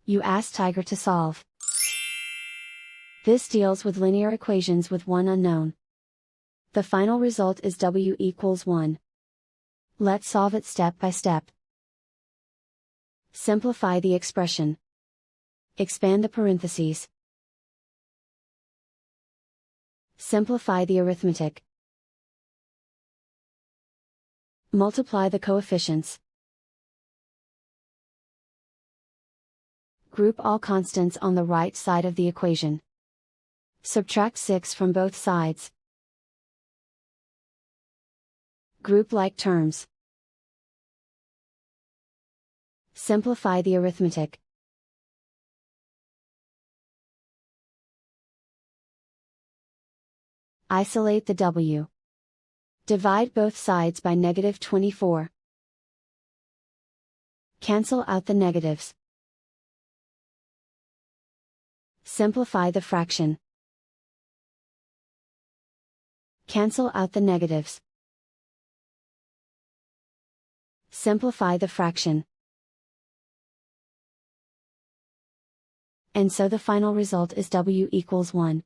You ask Tiger to solve. This deals with linear equations with one unknown. The final result is w equals 1. Let's solve it step by step. Simplify the expression. Expand the parentheses. Simplify the arithmetic. Multiply the coefficients. Group all constants on the right side of the equation. Subtract 6 from both sides. Group like terms. Simplify the arithmetic. Isolate the w. Divide both sides by -24. Cancel out the negatives. Simplify the fraction. Cancel out the negatives. Simplify the fraction. And so the final result is w equals 1.